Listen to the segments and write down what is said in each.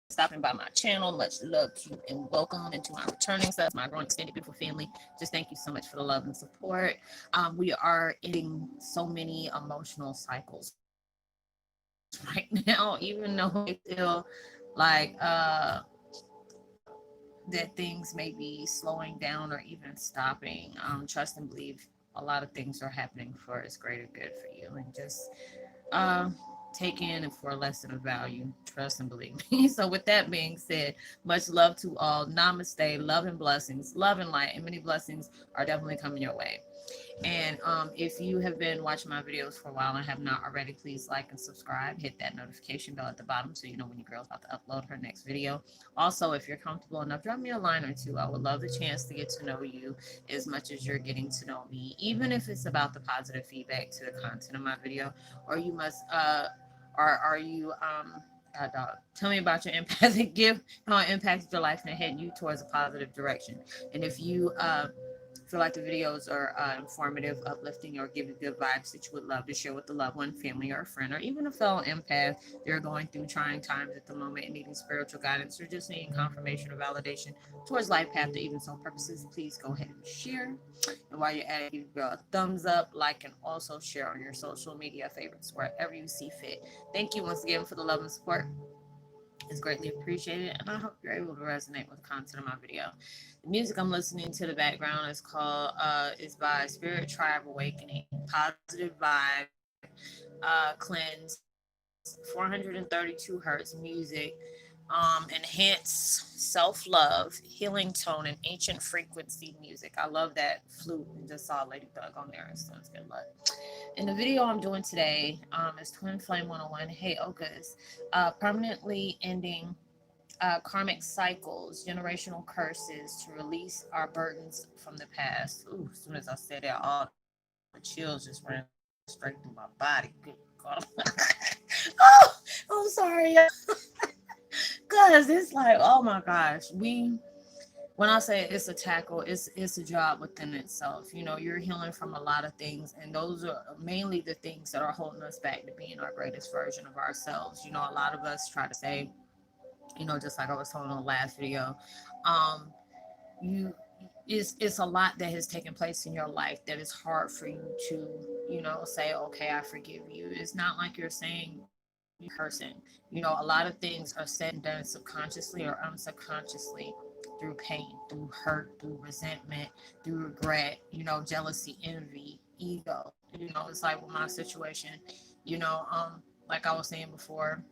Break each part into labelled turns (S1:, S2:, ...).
S1: stopping by my channel. Much love to you and welcome into my returning subs, my growing extended beautiful family. Just thank you so much for the love and support. We are ending so many emotional cycles right now, even though I feel like that things may be slowing down or even stopping. Trust and believe a lot of things are happening for its greater good for you, and just uh, take in and for a lesson of value. Trust and believe me. So, with that being said, much love to all. Namaste, love and blessings, love and light, and many blessings are definitely coming your way. And if you have been watching my videos for a while and have not already, please like and subscribe. Hit that notification bell at the bottom so you know when your girl's about to upload her next video. Also, if you're comfortable enough, drop me a line or two. I would love the chance to get to know you as much as you're getting to know me, even if it's about the positive feedback to the content of my video. Or you must, or are you, dog. Tell me about your empathic gift, how it impacted your life and heading you towards a positive direction. And if you feel like the videos are informative, uplifting, or give you good vibes that you would love to share with a loved one, family, or a friend, or even a fellow empath, they're going through trying times at the moment and needing spiritual guidance or just needing confirmation or validation towards life path or even soul purposes, please go ahead and share. And while you're at it, give your girl a thumbs up, like, and also share on your social media favorites wherever you see fit. Thank you once again for the love and support. It's greatly appreciated, and I hope you're able to resonate with the content of my video. The music I'm listening to the background is called is by Spirit Tribe Awakening, Positive Vibe, Cleanse, 432 hertz music, enhance self-love, healing tone, and ancient frequency music. I love that flute, and just saw Lady Thug on there, so it's good luck. And the video I'm doing today is Twin Flame 101 Heyokas, permanently ending karmic cycles, generational curses to release our burdens from the past. Ooh, as soon as I said that, all the chills just ran straight through my body. Good God. Oh, I'm sorry. Because it's like, oh my gosh. When I say it's a tackle, it's a job within itself. You know, you're healing from a lot of things, and those are mainly the things that are holding us back to being our greatest version of ourselves. You know, a lot of us try to say, just like I was told in the last video, um, you it's a lot that has taken place in your life that is hard for you to, say, okay, I forgive you. It's not like you're saying you cursing. A lot of things are said and done subconsciously or unsubconsciously through pain, through hurt, through resentment, through regret, jealousy, envy, ego. It's like with my situation, you know, um, like I was saying before,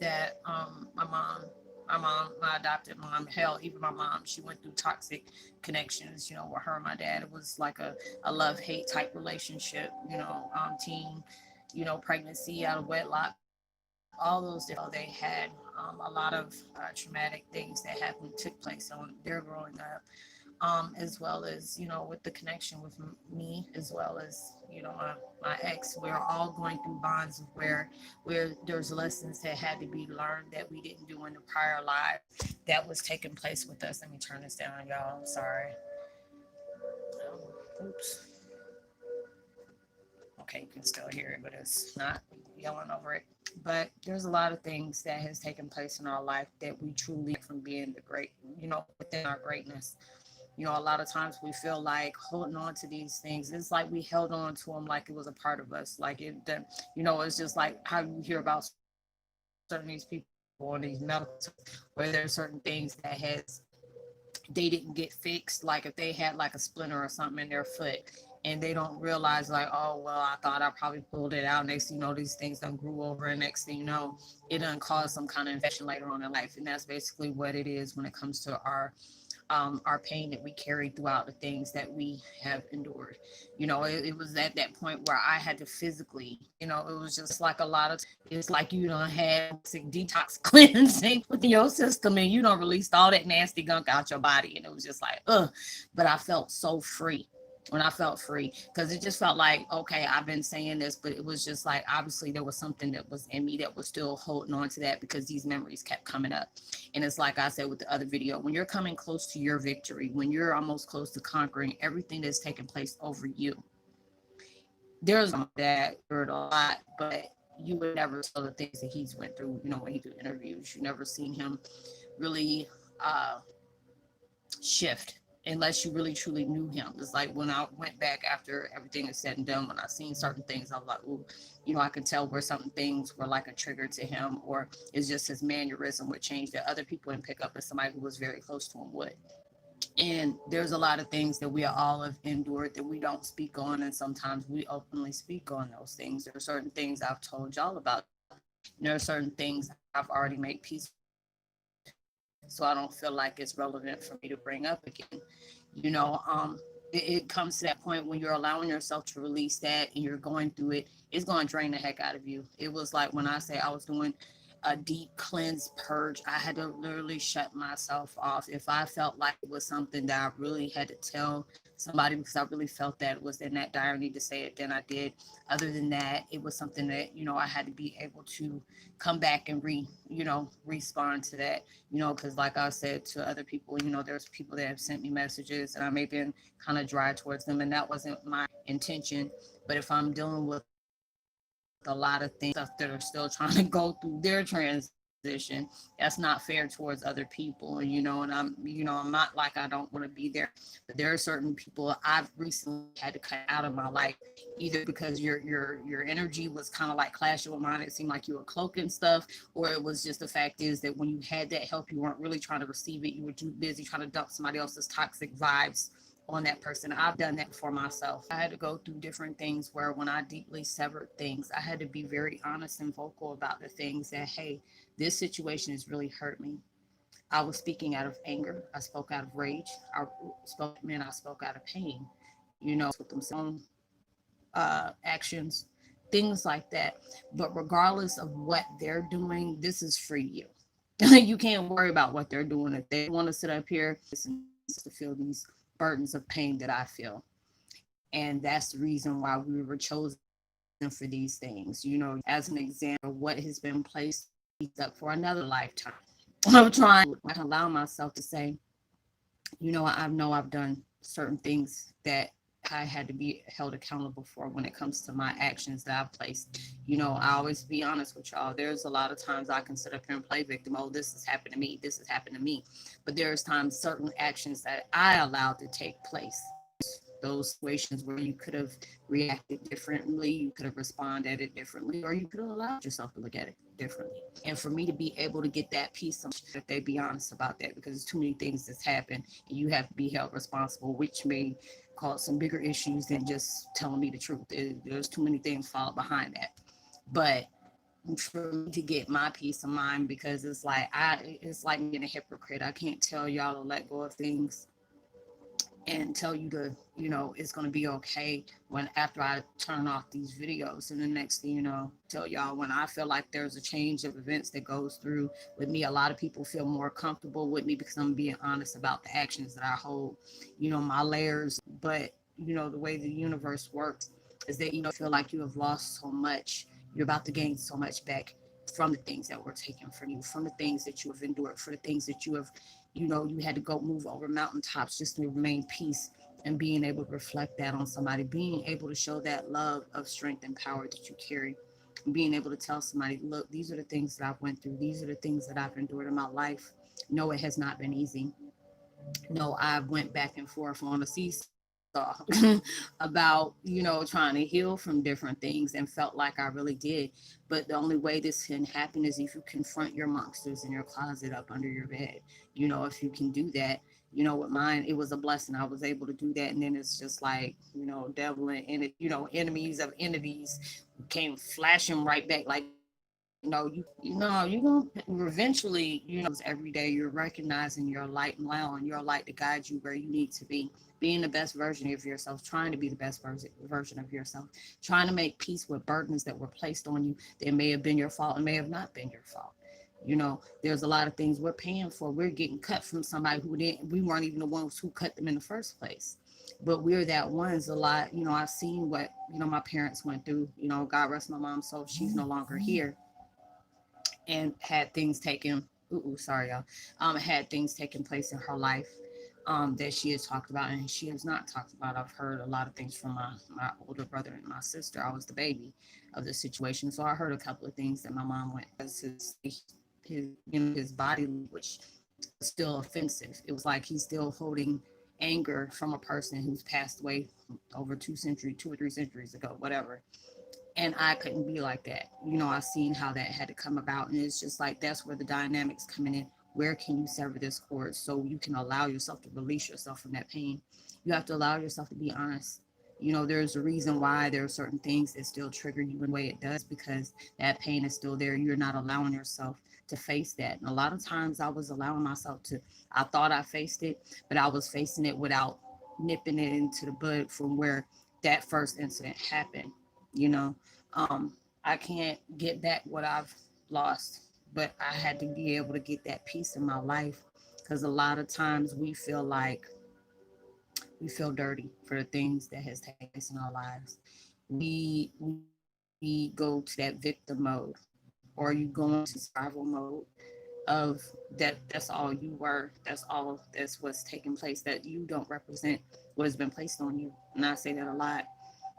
S1: that my adopted mom, hell, even my mom, she went through toxic connections, with her and my dad. It was like a love hate type relationship, teen, pregnancy out of wedlock, all those different, they had a lot of traumatic things that happened, took place on their growing up. As well as with the connection with me, as well as my ex. We're all going through bonds of where there's lessons that had to be learned that we didn't do in the prior lives that was taking place with us. Let me turn this down, y'all. I'm sorry. Oops. Okay, you can still hear it, but it's not yelling over it. But there's a lot of things that has taken place in our life that we truly from being the great, within our greatness. A lot of times we feel like holding on to these things. It's like we held on to them like it was a part of us. Like it's just like how you hear about certain these people on these medical where there's certain things that they didn't get fixed. Like if they had like a splinter or something in their foot and they don't realize like, oh, well, I thought I probably pulled it out. Next thing you know, these things done grew over, and next thing you know, it done caused some kind of infection later on in life. And that's basically what it is when it comes to our pain that we carried throughout the things that we have endured. It was at that point where I had to physically, it was just like a lot of, it's like you don't have detox cleansing within your system, and you don't release all that nasty gunk out your body. And it was just like, ugh, but I felt so free when I felt free, because it just felt like, okay, I've been saying this, but it was just like, obviously there was something that was in me that was still holding on to that, because these memories kept coming up. And it's like I said with the other video, when you're coming close to your victory, when you're almost close to conquering everything that's taking place over you, there's that hurt a lot, but you would never tell the things that he's went through, when he do interviews. You never seen him really uh shift unless you really truly knew him. It's like when I went back after everything is said and done, when I seen certain things, I was like, ooh, I can tell where certain things were like a trigger to him, or it's just his mannerism would change that other people didn't pick up, as somebody who was very close to him would. And there's a lot of things that we all have endured that we don't speak on, and sometimes we openly speak on those things. There are certain things I've told y'all about. There are certain things I've already made peace, so I don't feel like it's relevant for me to bring up again. You know, it comes to that point when you're allowing yourself to release that and you're going through it, it's going to drain the heck out of you. It was like when I say I was doing a deep cleanse purge, I had to literally shut myself off. If I felt like it was something that I really had to tell somebody because I really felt that it was in that dire need to say it, then I did. Other than that, it was something that, I had to be able to come back and respond to that, because like I said to other people, there's people that have sent me messages and I may have been kind of dry towards them, and that wasn't my intention. But if I'm dealing with a lot of things, stuff that are still trying to go through their transition, that's not fair towards other people. And I'm not like I don't want to be there. But there are certain people I've recently had to cut out of my life, either because your energy was kind of like clashing with mine. It seemed like you were cloaking stuff, or it was just the fact is that when you had that help, you weren't really trying to receive it. You were too busy trying to dump somebody else's toxic vibes on that person. I've done that for myself. I had to go through different things where when I deeply severed things, I had to be very honest and vocal about the things that, hey, this situation has really hurt me. I was speaking out of anger. I spoke out of rage. I spoke out of pain, with themselves, actions, things like that. But regardless of what they're doing, this is for you. You can't worry about what they're doing. If they want to sit up here to feel these burdens of pain that I feel. And that's the reason why we were chosen for these things. As an example, what has been placed up for another lifetime. I'm trying to allow myself to say, I know I've done certain things that I had to be held accountable for when it comes to my actions that I've placed. I always be honest with y'all. There's a lot of times I can sit up here and play victim. Oh, this has happened to me. This has happened to me. But there's times certain actions that I allowed to take place. Those situations where you could have reacted differently, you could have responded it differently, or you could have allowed yourself to look at it differently. And for me to be able to get that piece of that they be honest about that, because there's too many things that's happened and you have to be held responsible, which may cause some bigger issues than just telling me the truth. There's too many things followed behind that. But for me to get my peace of mind, because it's like being a hypocrite. I can't tell y'all to let go of things and tell you to, it's going to be okay when after I turn off these videos. And the next thing tell y'all, when I feel like there's a change of events that goes through with me, a lot of people feel more comfortable with me because I'm being honest about the actions that I hold, my layers. But, the way the universe works is that, feel like you have lost so much, you're about to gain so much back from the things that were taken from you, from the things that you have endured, for the things that you have, you had to go move over mountaintops just to remain peace, and being able to reflect that on somebody, being able to show that love of strength and power that you carry, and being able to tell somebody, look, these are the things that I've went through. These are the things that I've endured in my life. No, it has not been easy. No, I went back and forth on a seesaw about, trying to heal from different things and felt like I really did. But the only way this can happen is if you confront your monsters in your closet up under your bed. If you can do that, with mine, it was a blessing. I was able to do that. And then it's just like, devil and, enemies of enemies came flashing right back. Like, you're going to eventually, every day you're recognizing your light and allowing your light to guide you where you need to be, being the best version of yourself, trying to be the best version of yourself, trying to make peace with burdens that were placed on you that may have been your fault and may have not been your fault. There's a lot of things we're paying for. We're getting cut from somebody we weren't even the ones who cut them in the first place. But we're that ones a lot. I've seen what, my parents went through. God rest my mom's soul. She's no longer here, and had things taken. Sorry, y'all. Had things taken place in her life that she has talked about and she has not talked about. I've heard a lot of things from my older brother and my sister. I was the baby of the situation, so I heard a couple of things that my mom went as his his body language was still offensive. It was like he's still holding anger from a person who's passed away over 2 or 3 centuries ago, whatever. And I couldn't be like that. I've seen how that had to come about, and it's just like that's where the dynamics coming in. Where can you sever this cord so you can allow yourself to release yourself from that pain? You have to allow yourself to be honest. There's a reason why there are certain things that still trigger you in the way it does, because that pain is still there. You're not allowing yourself to face that. And a lot of times I was allowing myself to, I thought I faced it, but I was facing it without nipping it into the bud from where that first incident happened. You know, um, I can't get back what I've lost, but I had to be able to get that peace in my life, because a lot of times we feel like we feel dirty for the things that has taken place in our lives. We go to that victim mode, or you go into survival mode of that's all you were, that's what's taking place, that you don't represent what has been placed on you. And I say that a lot,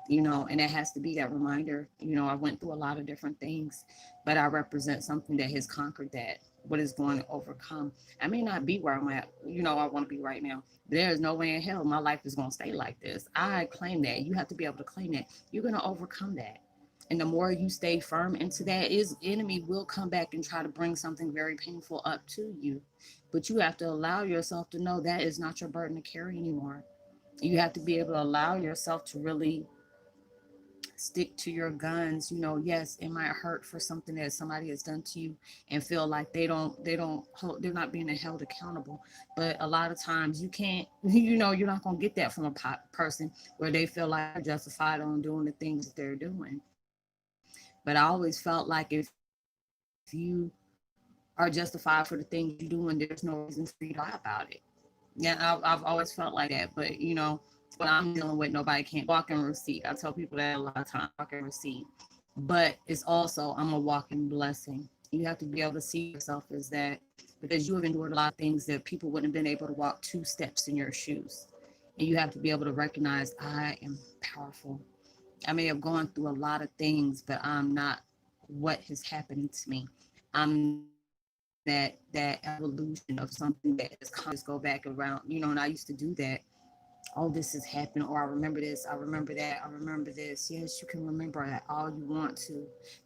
S1: and it has to be that reminder. I went through a lot of different things, but I represent something that has conquered that, what is going to overcome. I may not be where I'm at, I want to be right now. There is no way in hell my life is going to stay like this. I claim that. You have to be able to claim that. You're going to overcome that. And the more you stay firm into that, is enemy will come back and try to bring something very painful up to you. But you have to allow yourself to know that is not your burden to carry anymore. You have to be able to allow yourself to really stick to your guns. Yes, it might hurt for something that somebody has done to you, and feel like they're not being held accountable. But a lot of times you can't, you're not going to get that from a person where they feel like they're justified on doing the things that they're doing. But I always felt like if you are justified for the things you do, and there's no reason for you to lie about it. Yeah, I've always felt like that. But what I'm dealing with, nobody can't. I'm a walking receipt. I tell people that a lot of times. Walking receipt. But it's also, I'm a walking blessing. You have to be able to see yourself as that, because you have endured a lot of things that people wouldn't have been able to walk 2 steps in your shoes. And you have to be able to recognize I am powerful. I may have gone through a lot of things, but I'm not what is happening to me. I'm that evolution of something that has just go back around, and I used to do that. Oh, this has happened, or I remember this, I remember that, I remember this. Yes, you can remember that all you want to,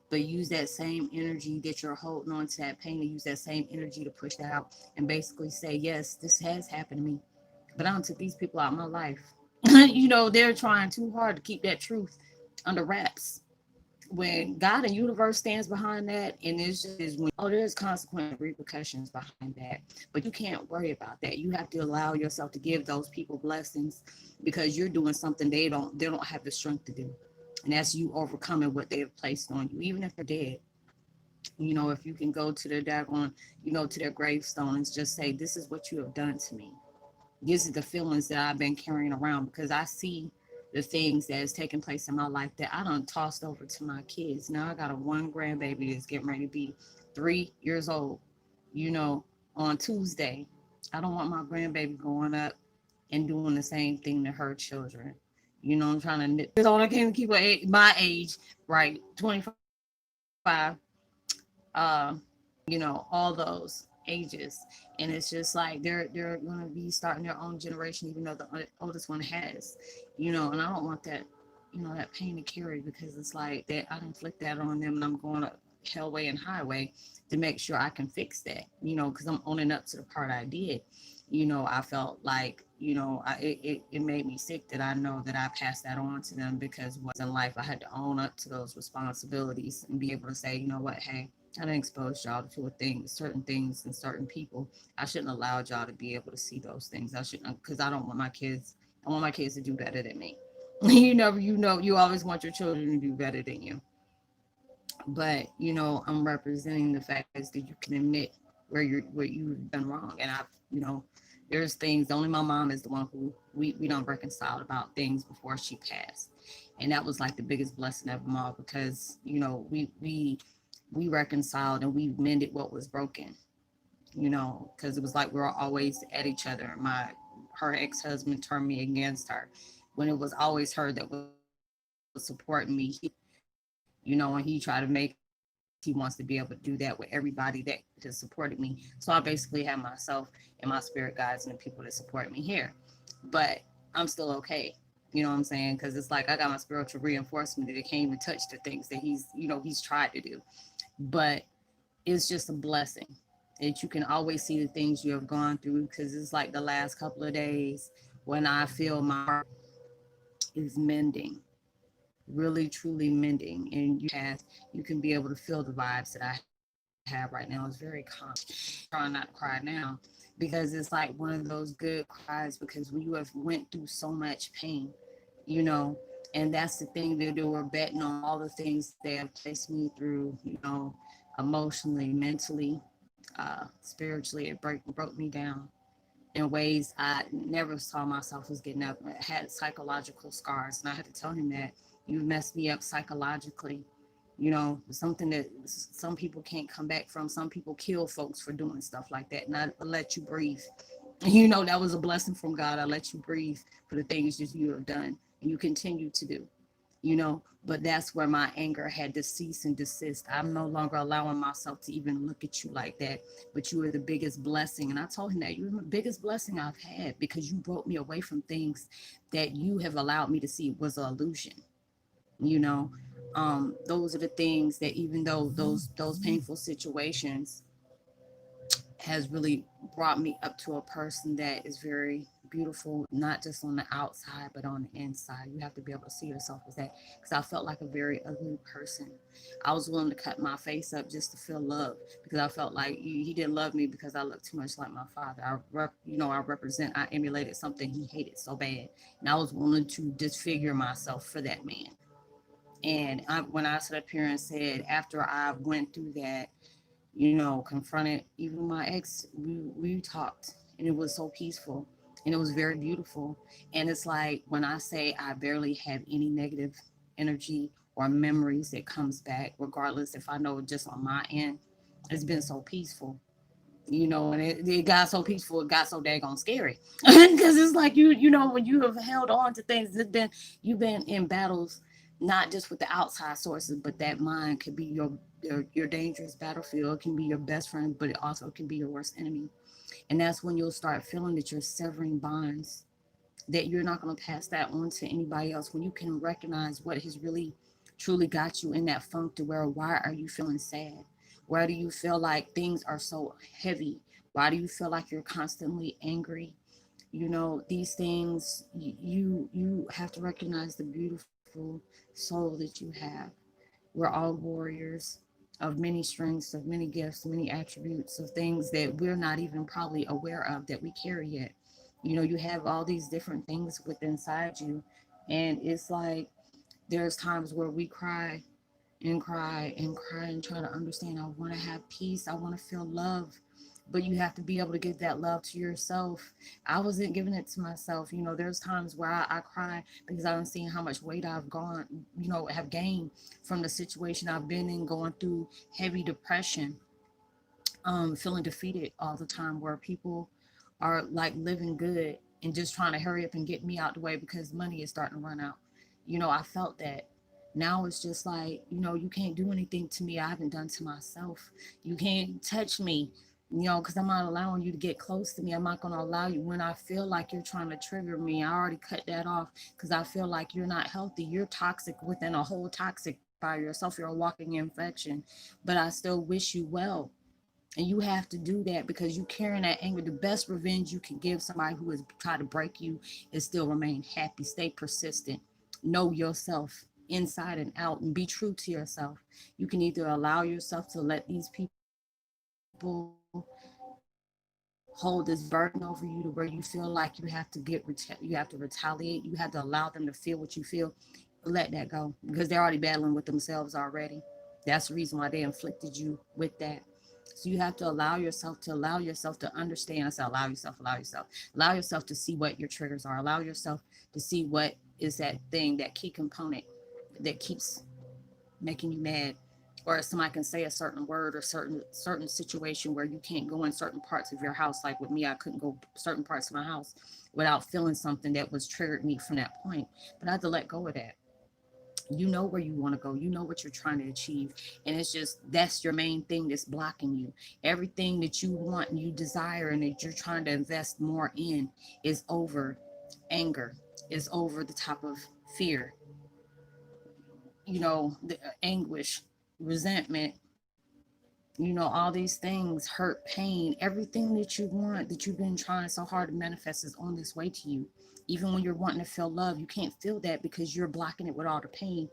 S1: but use that same energy that you're holding on to that pain, to use that same energy to push that out and basically say, yes, this has happened to me, but I don't took these people out of my life. They're trying too hard to keep that truth under wraps, when God and universe stands behind that, and it's just when, oh, there's consequence repercussions behind that. But you can't worry about that. You have to allow yourself to give those people blessings, because you're doing something they don't have the strength to do. And that's you overcoming what they have placed on you, even if they're dead. If you can go to their daggone, to their gravestone and just say, this is what you have done to me. This is the feelings that I've been carrying around, because I see the things that is taking place in my life that I done tossed over to my kids. Now I got a one grandbaby that's getting ready to be 3 years old, you know, on Tuesday. I don't want my grandbaby growing up and doing the same thing to her children. I'm trying to nip this on. I can't keep my age, right? 25, all those ages. And it's just like they're gonna be starting their own generation, even though the oldest one has, and I don't want that, that pain to carry, because it's like that I inflict that on them, and I'm going to hellway and highway to make sure I can fix that, because I'm owning up to the part I did. I felt like, it made me sick that I know that I passed that on to them, because what's in life, I had to own up to those responsibilities and be able to say, you know what, hey, I didn't expose y'all to certain things and certain people. I shouldn't allow y'all to be able to see those things. I shouldn't, because I don't want my kids. I want my kids to do better than me. You always want your children to do better than you. But I'm representing the fact is that you can admit where you've done wrong, and there's things. Only my mom is the one who we don't reconcile about things before she passed, and that was like the biggest blessing of them all, because we reconciled and we mended what was broken, because it was like we were always at each other. her ex-husband turned me against her when it was always her that was supporting me. And he tried to make it seem like he wants to be able to do that with everybody that just supported me. So I basically have myself and my spirit guides and the people that support me here. But I'm still okay. You know what I'm saying? Because it's like I got my spiritual reinforcement that it can't even touch the things that he's tried to do. But it's just a blessing that you can always see the things you have gone through, because it's like the last couple of days when I feel my heart is mending, really truly mending, and you can be able to feel the vibes that I have right now. It's very calm. Trying not to cry now because it's like one of those good cries, because when you have went through so much pain, you know, and that's the thing that they were betting on all the things they have placed me through, emotionally, mentally, spiritually. It broke me down in ways I never saw myself as getting up. I had psychological scars, and I had to tell him that you messed me up psychologically. Something that some people can't come back from. Some people kill folks for doing stuff like that, and I let you breathe. That was a blessing from God. I let you breathe for the things that you have done and you continue to do. But that's where my anger had to cease and desist. I'm no longer allowing myself to even look at you like that. But you are the biggest blessing. And I told him that you're the biggest blessing I've had, because you broke me away from things that you have allowed me to see was an illusion. you know those are the things that, even though those painful situations has really brought me up to a person that is very beautiful, not just on the outside, but on the inside. You have to be able to see yourself as that. Because I felt like a very ugly person. I was willing to cut my face up just to feel love, because I felt like he didn't love me because I looked too much like my father. I emulated something he hated so bad. And I was willing to disfigure myself for that man. And when I stood up here and said, after I went through that, confronted even my ex, we talked, and it was so peaceful, and it was very beautiful. And it's like, when I say I barely have any negative energy or memories that comes back, regardless if I know just on my end, it's been so peaceful. And it got so peaceful, it got so daggone scary. Because it's like, when you have held on to things, you've been in battles, not just with the outside sources, but that mind could be your dangerous battlefield. It can be your best friend, but it also can be your worst enemy. And that's when you'll start feeling that you're severing bonds, that you're not going to pass that on to anybody else. When you can recognize what has really truly got you in that funk, to where, why are you feeling sad? Why do you feel like things are so heavy? Why do you feel like you're constantly angry? These things, you have to recognize the beautiful soul that you have. We're all warriors of many strengths, of many gifts, many attributes, of things that we're not even probably aware of that we carry yet. You have all these different things within inside you. And it's like, there's times where we cry and cry and cry and try to understand. I want to have peace. I want to feel love. But you have to be able to give that love to yourself. I wasn't giving it to myself. There's times where I cry because I don't see how much weight I've gone, have gained from the situation I've been in, going through heavy depression, feeling defeated all the time, where people are like living good and just trying to hurry up and get me out the way because money is starting to run out. I felt that. Now it's just like, you can't do anything to me I haven't done to myself. You can't touch me, because I'm not allowing you to get close to me. I'm not going to allow you. When I feel like you're trying to trigger me, I already cut that off, because I feel like you're not healthy. You're toxic within a whole toxic by yourself. You're a walking infection, but I still wish you well. And you have to do that, because you carrying that anger. The best revenge you can give somebody who has tried to break you is still remain happy, stay persistent, know yourself inside and out, and be true to yourself. You can either allow yourself to let these people hold this burden over you, to where you feel like you have to you have to retaliate. You have to allow them to feel what you feel. Let that go, because they're already battling with themselves already. That's the reason why they inflicted you with that. So you have to allow yourself to understand. I said, allow yourself to see what your triggers are. Allow yourself to see what is that thing, that key component that keeps making you mad, or somebody can say a certain word or certain situation where you can't go in certain parts of your house. Like with me, I couldn't go certain parts of my house without feeling something that was triggered me from that point. But I had to let go of that. You know where you want to go, you know what you're trying to achieve, and it's just that's your main thing that's blocking you. Everything that you want and you desire and that you're trying to invest more in is over anger, is over the top of fear, the anguish, resentment, all these things, hurt, pain, everything that you want, that you've been trying so hard to manifest is on this way to you. Even when you're wanting to feel love, you can't feel that because you're blocking it with all the pain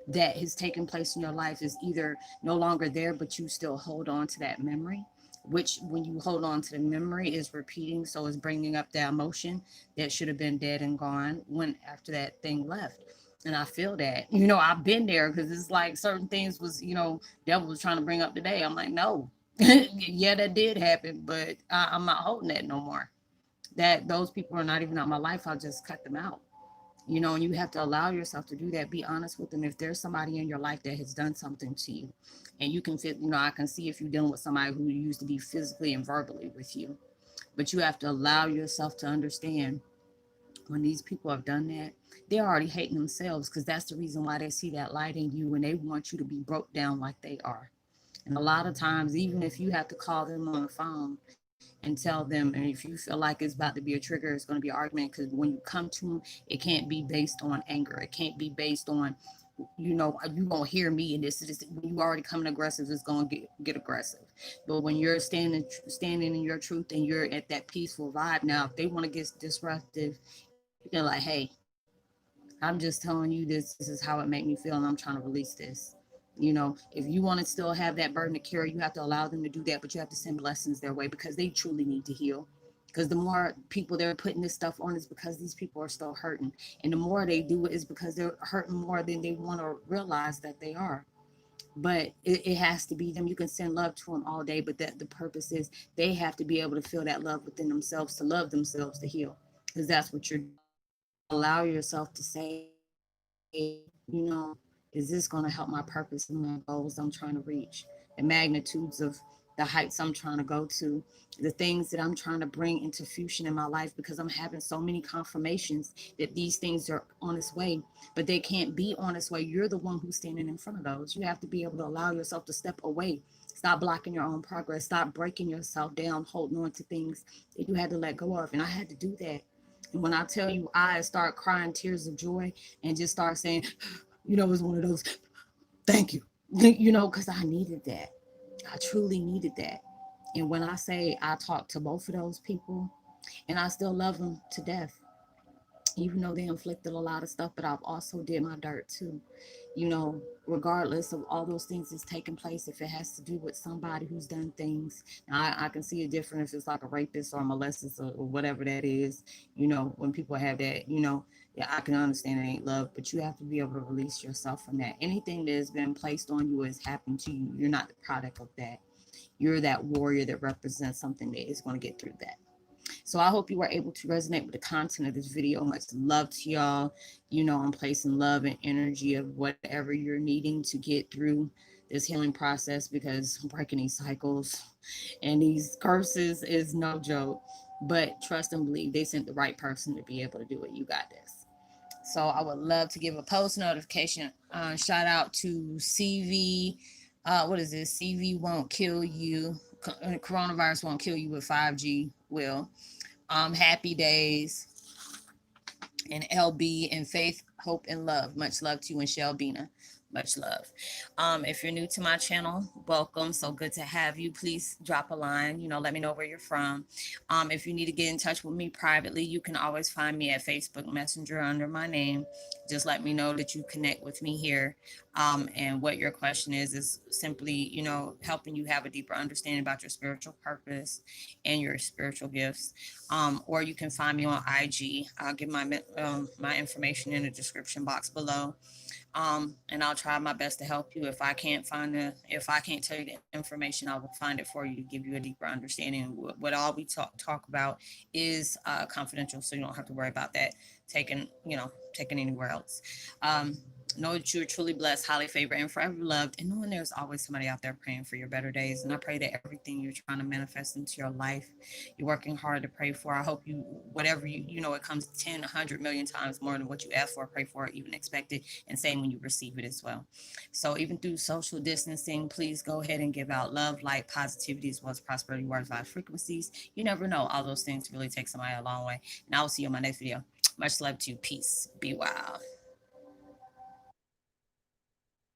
S1: that has taken place in your life is either no longer there, but you still hold on to that memory, which when you hold on to the memory is repeating. So it's bringing up that emotion that should have been dead and gone when after that thing left. And I feel that, I've been there because it's like certain things was, devil was trying to bring up today. I'm like, no, yeah, that did happen, but I'm not holding that no more. That those people are not even out my life. I'll just cut them out. And you have to allow yourself to do that. Be honest with them. If there's somebody in your life that has done something to you, and you can fit, I can see if you're dealing with somebody who used to be physically and verbally with you, but you have to allow yourself to understand when these people have done that, they're already hating themselves because that's the reason why they see that light in you and they want you to be broke down like they are. And a lot of times, even if you have to call them on the phone and tell them, and if you feel like it's about to be a trigger, it's going to be an argument because when you come to them, it can't be based on anger. It can't be based on, you gonna hear me and this. When you already coming aggressive, it's gonna get aggressive. But when you're standing in your truth and you're at that peaceful vibe, now if they want to get disruptive, you can like, hey, I'm just telling you this is how it made me feel, and I'm trying to release this. If you want to still have that burden to carry, you have to allow them to do that, but you have to send blessings their way because they truly need to heal. Because the more people they're putting this stuff on is because these people are still hurting. And the more they do it is because they're hurting more than they want to realize that they are. But it has to be them. You can send love to them all day, but that the purpose is they have to be able to feel that love within themselves to love themselves to heal. Because that's what you're doing. Allow yourself to say, is this going to help my purpose and my goals I'm trying to reach? The magnitudes of the heights I'm trying to go to, the things that I'm trying to bring into fusion in my life because I'm having so many confirmations that these things are on its way, but they can't be on its way. You're the one who's standing in front of those. You have to be able to allow yourself to step away. Stop blocking your own progress. Stop breaking yourself down, holding on to things that you had to let go of. And I had to do that. And when I tell you, I start crying tears of joy and just start saying, it's one of those, thank you, because I needed that. I truly needed that. And when I say I talked to both of those people and I still love them to death, even though they inflicted a lot of stuff, but I've also did my dirt too. Regardless of all those things that's taking place, if it has to do with somebody who's done things, I can see a difference if it's like a rapist or a molester or whatever that is, when people have that, yeah, I can understand it ain't love, but you have to be able to release yourself from that. Anything that has been placed on you has happened to you. You're not the product of that. You're that warrior that represents something that is going to get through that. So I hope you were able to resonate with the content of this video. Much love to y'all. I'm placing love and energy of whatever you're needing to get through this healing process because breaking these cycles and these curses is no joke. But trust and believe they sent the right person to be able to do it. You got this. So I would love to give a post notification shout out to CV. What is this? CV won't kill you. Coronavirus won't kill you with 5G will. Happy Days, and LB, and Faith, Hope, and Love. Much love to you and Shelbina. Much love. If you're new to my channel, welcome. So good to have you. Please drop a line. Let me know where you're from. If you need to get in touch with me privately, you can always find me at Facebook Messenger under my name. Just let me know that you connect with me here. And what your question is simply, helping you have a deeper understanding about your spiritual purpose and your spiritual gifts. Or you can find me on IG. I'll give my information in the description box below. And I'll try my best to help you. If I can't tell you the information, I will find it for you to give you a deeper understanding. What all we talk about is confidential, so you don't have to worry about that taken anywhere else. Know that you're truly blessed, highly favored, and forever loved. And knowing there's always somebody out there praying for your better days. And I pray that everything you're trying to manifest into your life, you're working hard to pray for. I hope you, whatever it comes 10, 100 million times more than what you asked for, pray for, even expected. And same when you receive it as well. So even through social distancing, please go ahead and give out love, light, positivity, as well as prosperity, words, vibes, frequencies. You never know. All those things really take somebody a long way. And I will see you on my next video. Much love to you. Peace. Be wild.